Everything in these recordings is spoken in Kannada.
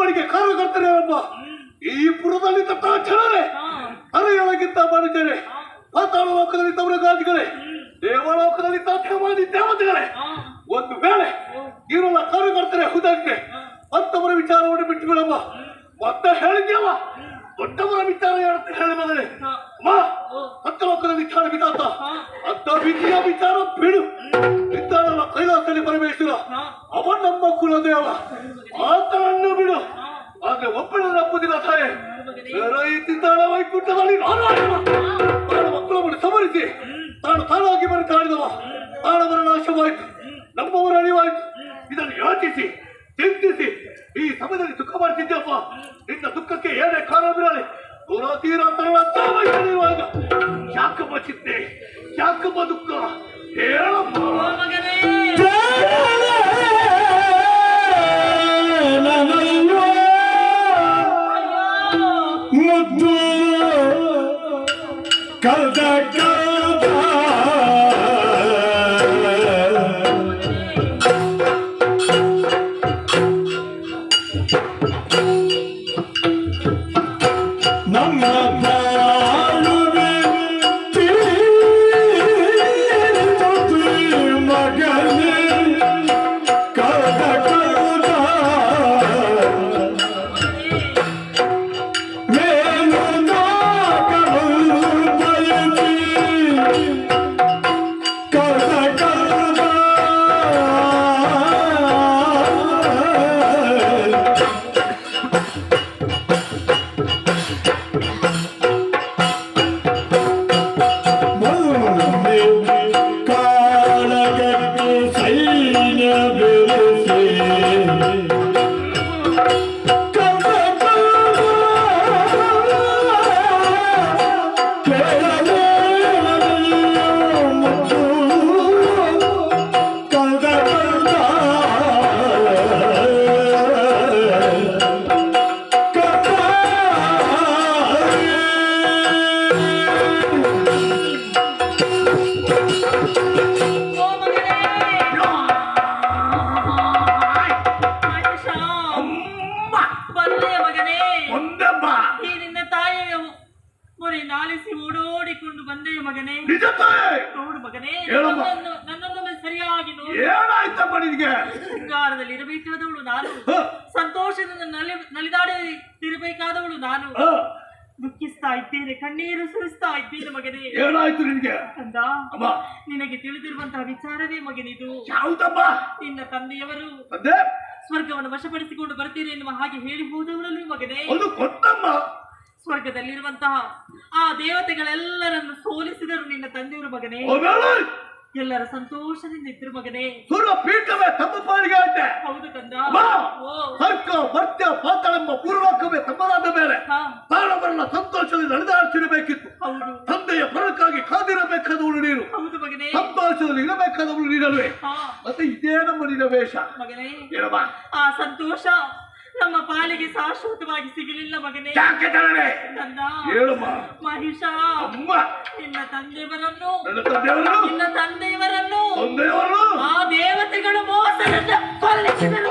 ಒಬ್ಬನಿಗೆ ಕಾರ್ಯಕರ್ತನೇ ಒಬ್ಬ. ಈ ಪುರದಲ್ಲಿ ತತ್ತ ಜನರೇ, ಅರೆಯೊಳಗಿದ್ದ ಮನುಷ್ಯರೇ, ಪಾತಾಳ ಲೋಕದಲ್ಲಿ ತವರ ಗಾಜಿಗಳೇ, ದೇವಲೋಕದಲ್ಲಿ ತಾತ್ಯವಾದಿ ದೇವತೆಗಳೇ, ಒಂದು ವೇಳೆ ಇವರೆಲ್ಲ ಕಾರ್ಯಕರ್ತರೇ ಹುದಾಗಿದೆ ಅಂತವರ ವಿಚಾರವನ್ನು ಬಿಟ್ಟು ಬಿಡಮ್ಮ. ಮತ್ತೆ ಹೇಳಿದ್ಯಲ್ಲ, ದೊಡ್ಡವರ ವಿಚಾರ ಹೇಳಿ ಮಗನೇ. ಸತ್ಯಲೋಕದ ವಿಚಾರ ಬಿದ್ದಾತ ಅಂತ ವಿಧಿಯ ವಿಚಾರ ಬಿಡು. ಇದ್ದಾನಲ್ಲ ಕೈಲಾಸದಲ್ಲಿ ಪರಮೇಶ್ವರ, ಅವ ನಮ್ಮ ಕುಲದೇವ, ಆತನನ್ನು ಬಿಡು. ಆದ್ರೆ ಒಬ್ಬಳ ನಂಬುದಿಲ್ಲ ತಾಯಿ. ಇದ್ದಾಳ ವೈಕುಂಠದಲ್ಲಿ ತಾನು ಮಕ್ಕಳನ್ನು ಸಮರಿಸಿ ತಾನು ತಾನಾಗಿ ಬರೆದಾಡಿದವ. ತಾಳವರ ನಾಶವಾಯಿತು, ನಮ್ಮವರ ಅರಿವಾಯಿತು. ಇದನ್ನು ಯೋಚಿಸಿ ಚಿಂತಿಸಿ ಈ ಸಮಯದಲ್ಲಿ ದುಃಖ ಮಾಡ್ತಿದ್ದಪ್ಪ. ನಿನ್ನ ದುಃಖಕ್ಕೆ ಏನೇ ಕಾರಣವಿರಲಿ, ದೂರ ತೀರ ತರುವಾಗ ಯಾಕಮ್ಮ ಚಿಂತೆ, ಯಾಕಮ್ಮ ದುಃಖ ಹೇಳಮ್ಮ. ಮುದ್ದು ಕಲ್ದ ಓಡೋಡಿಕೊಂಡು ಬಂದೆಯ ಮಗನೇ. ನೋಡು ಮಗನೇ, ನನ್ನನ್ನು ಸರಿಯಾಗಿ ನೋಡು. ಏನಾಯ್ತಪ್ಪ ನಿನಗೆ? ಶೃಂಗಾರದಲ್ಲಿ ಇರಬೇಕಾದವಳು ನಾನು, ಸಂತೋಷದಿಂದ ನಲಿದಾಡಿರಬೇಕಾದವಳು ನಾನು. ದುಃಖಿಸ್ತಾ ಇದ್ದೇನೆ, ಕಣ್ಣೀರು ಸುರಿಸ್ತಾ ಇದ್ದೇನೆ ಮಗನೇ. ಏನಾಯ್ತು ನಿನಗೆ? ಅಂದ ನಿನಗೆ ತಿಳಿದಿರುವಂತಹ ವಿಚಾರವೇ ಮಗನಿದು. ಯಾವುದಮ್ಮ? ನಿನ್ನ ತಂದೆಯವರು ಸ್ವರ್ಗವನ್ನು ವಶಪಡಿಸಿಕೊಂಡು ಬರ್ತೀರಿ ಎನ್ನುವ ಹಾಗೆ ಹೇಳಿ ಹೋದವರಲ್ಲೂ ಮಗನೇ. ಸ್ವರ್ಗದಲ್ಲಿರುವಂತಹ ಆ ದೇವತೆಗಳೆಲ್ಲರನ್ನು ಸೋಲಿಸಿದರು ನಿನ್ನ ತಂದೆಯವರು ಮಗನೇ. ಎಲ್ಲರ ಸಂತೋಷದಿಂದ ಇದ್ರು ಮಗನೇ. ಪೀಠವೇ ತಮ್ಮ ಪಾಲಿಗೆ ಆಯ್ತೆ. ಹೌದು ಕಂದ. ಸರ್ಕ ಭಕ್ತ ಪಾತಾಳೆಂಬ ಪೂರ್ವಕವೇ ತಮ್ಮದಾದ ಮೇಲೆ ತಾಳವರನ್ನ ಸಂತೋಷದಲ್ಲಿ ನಡೆದಾಡ್ತಿರಬೇಕಿತ್ತು. ಹೌದು. ತಂದೆಯ ಫಲಕ್ಕಾಗಿ ಕಾದಿರಬೇಕಾದವಳು ನೀನು. ಹೌದು ಮಗನೇ. ಸಂತೋಷದಲ್ಲಿ ಇರಬೇಕಾದವಳು ನೀನಲ್ವೇ. ಮತ್ತೆ ಇದೇ ನಮ್ಮ ನಿನ್ನ ವೇಷ ಮಗನೇ. ಏನಮ್ಮ? ಆ ಸಂತೋಷ ನಮ್ಮ ಪಾಲಿಗೆ ಶಾಶ್ವತವಾಗಿ ಸಿಗಲಿಲ್ಲ ಮಗನೇ. ಮಹಿಷ, ನಿನ್ನ ತಂದೆಯವರನ್ನು ಆ ದೇವತೆಗಳು ಮೋಸದಿಂದ ಕೊಲ್ಲಿಸಿದರು.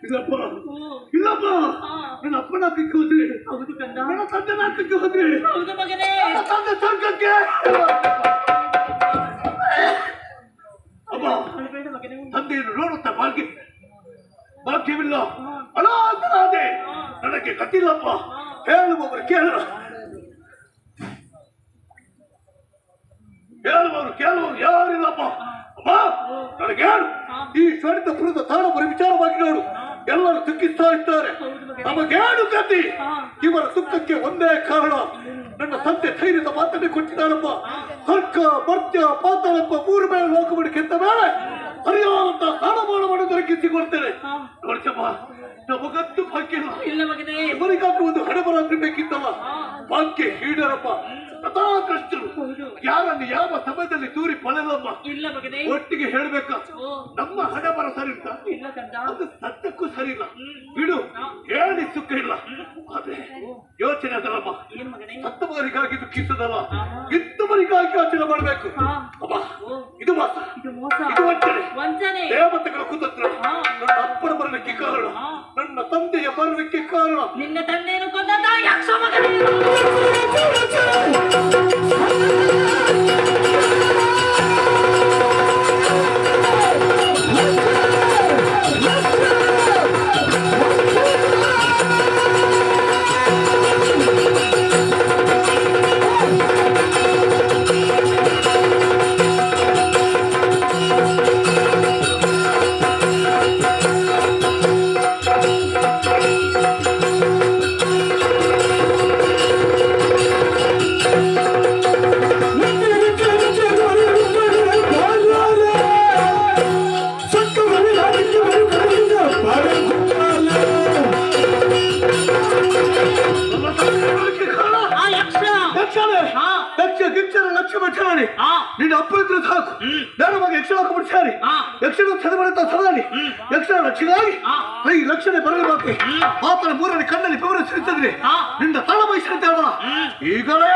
ಇಲ್ಲಪ್ಪ ಓ, ಇಲ್ಲಪ್ಪ ಹಾ, ನನ್ನ ಅಪ್ಪನ ಹಾಕಕ್ಕೆ ಹೋದ್ರೆ ಹೌದು ಕಂದ, ನನ್ನ ತಂದೆ ಹಾಕಕ್ಕೆ ಹೋದ್ರೆ ಹೌದು ಮಗನೇ. ನನ್ನ ತಂದೆ ಸ್ವರ್ಗಕ್ಕೆ ಅಪ್ಪ ಅಳ್ಬೇಡ ಮಗನೇ. ತಂದೆಯನ್ನು ನೋಡುತ್ತಾ ಭಾಗ್ಯವಿಲ್ಲ ಅನಾಥನಾದೆ ನನಗೆ ಗತಿಲ್ಲಪ್ಪ ಹೇಳುವವರು ಕೇಳುವವರು ಯಾರಿಲ್ಲಪ್ಪ ಅಪ್ಪ ನನಗೇನು ಈ ಶ್ವೇತಪುರದ ತಾಣಪುರ ವಿಚಾರವಾಗಿ ನೋಡು ಎಲ್ಲರೂ ದುಃಖಿಸ್ತಾ ಇದ್ದಾರೆ ನಮಗೇನು ಗತಿ ಇವರ ದುಃಖಕ್ಕೆ ಒಂದೇ ಕಾರಣ ನನ್ನ ತಂದೆ ಧೈರ್ಯದ ಮಾತನ್ನೇ ಕೊಟ್ಟಿದ್ದಾರಪ್ಪ ಸ್ವರ್ಗ ಮರ್ತ್ಯ ಪಾತಾಳಪ್ಪ ಮೂರು ಮೇಲೆ ಲೋಕವನ್ನು ಕೆತ್ತ ಮೇಲೆ ಸರಿಯಾದಂತ ಸ್ಥಾನಮಾನ ದೊರಕಿಸಿಕೊಡ್ತೇನೆ ನೋಡ್ಸಪ್ಪ ನಮಗಂತೂ ಭಾಗ್ಯ ಇಲ್ಲ ಮಗನೇ. ಇವರಿಗಾದ್ರೂ ಒಂದು ಹಣಬರಾಗ್ರಿ ಬೇಕಿತ್ತಲ್ಲ ಭಾಗ್ಯ ಈಡರಪ್ಪ ಕೃಷ್ಣರು ಯಾರನ್ನು ಯಾವ ಸಮಯದಲ್ಲಿ ದೂರಿ ಪಡೆಯಲ್ಲಮ್ಮ ಇಲ್ಲ ಮಗನೇ. ಒಟ್ಟಿಗೆ ಹೇಳ್ಬೇಕ ನಮ್ಮ ಹಣಬರ ಸರಿ ಉಂಟ ಇಲ್ಲ ಕಂದ, ಅದು ಸತ್ಯಕ್ಕೂ ಸರಿ ಇಲ್ಲ ಬಿಡು ಹೇಳಿ ಸುಖ ಇಲ್ಲ ಆದ್ರೆ ಯೋಚನೆ ಅದಲ್ಲಮ್ಮ ಏನ್ ಮಗನೇ. ಸತ್ತವರಿಗಾಗಿ ದುಃಖಿಸದಲ್ಲ ಇದ್ದವರಿಗಾಗಿ ಯೋಚನೆ ಮಾಡಬೇಕು ಅಮ್ಮ ಇದು ಮಾಸ ಇದು ಮೋಸ, ಇದು ವಂಚನೆ ವಂಚನೆ, ದೇವತೆಗಳ ಕುತಂತ್ರ ನನ್ನ ಅಪ್ಪನ ಬರಲಿಕ್ಕೆ ಕಾರಣ ನನ್ನ ತಂದೆಯ ಬರಲಿಕ್ಕೆ ಕಾರಣ ನಿನ್ನ ತಂದೆಯನ್ನು ಕೊಂದಂತ ಯಕ್ಷ ಮಗನೇ. ನಿನ್ನ ಅಪ್ಪನ ಸಾಕು ನಾನು ಮಗ ಯಕ್ಷಲೋಕ ಬಿಡ್ಸಾರಿ ಯಕ್ಷಲೋಕ ಚದಮಂತ ಸದಾನಿ ಯಕ್ಷನ ರಕ್ಷಣೆಗಾಗಿ ಈ ಲಕ್ಷಣೆ ಬರಲಿ ಬಾಕಿ ಆತನ ಮೂರನೇ ಕಣ್ಣಲ್ಲಿ ಬೆವರು ಸಿರಿಸಿದ್ರೆ ನಿನ್ನ ತಳ ಬಯಸಿದಂತೆ ಅಲ್ಲ ಈಗಲೇ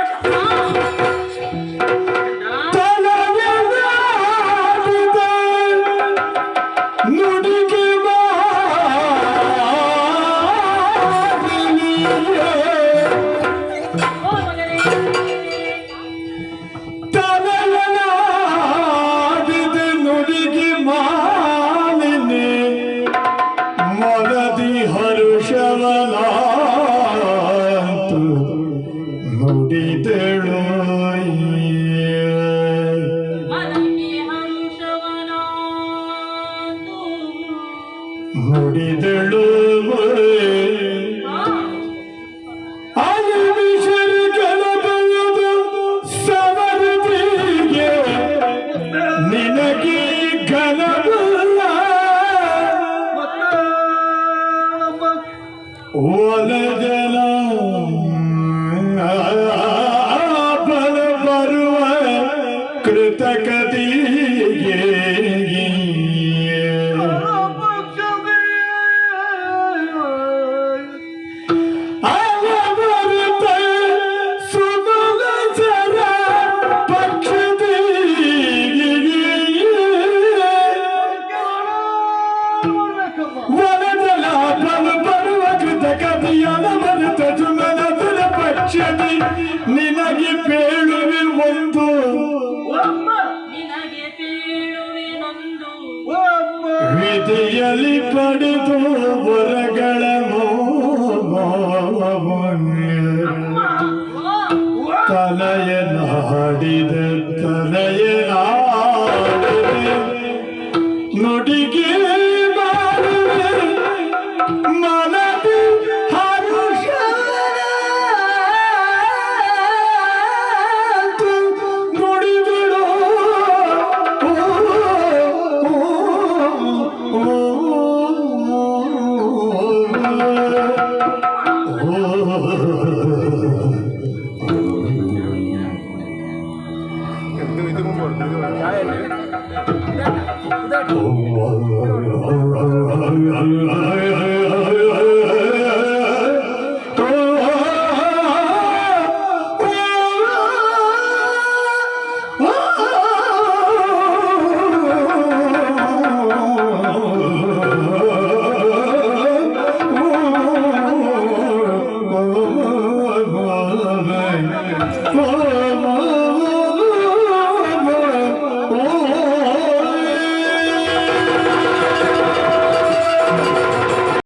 ನಿನಗೆ ಬೇಳುವೆ ಒಂದು ವಿಧಿಯಲ್ಲಿ ಪಡೆದು ವರಗಳ ತಲೆಯ ನಾಡಿದ ತಲೆಯ ನಾಡಿದ ನುಡಿಗೆ ಮನದಿ ಹರುಷ ನುಡಿಗಳು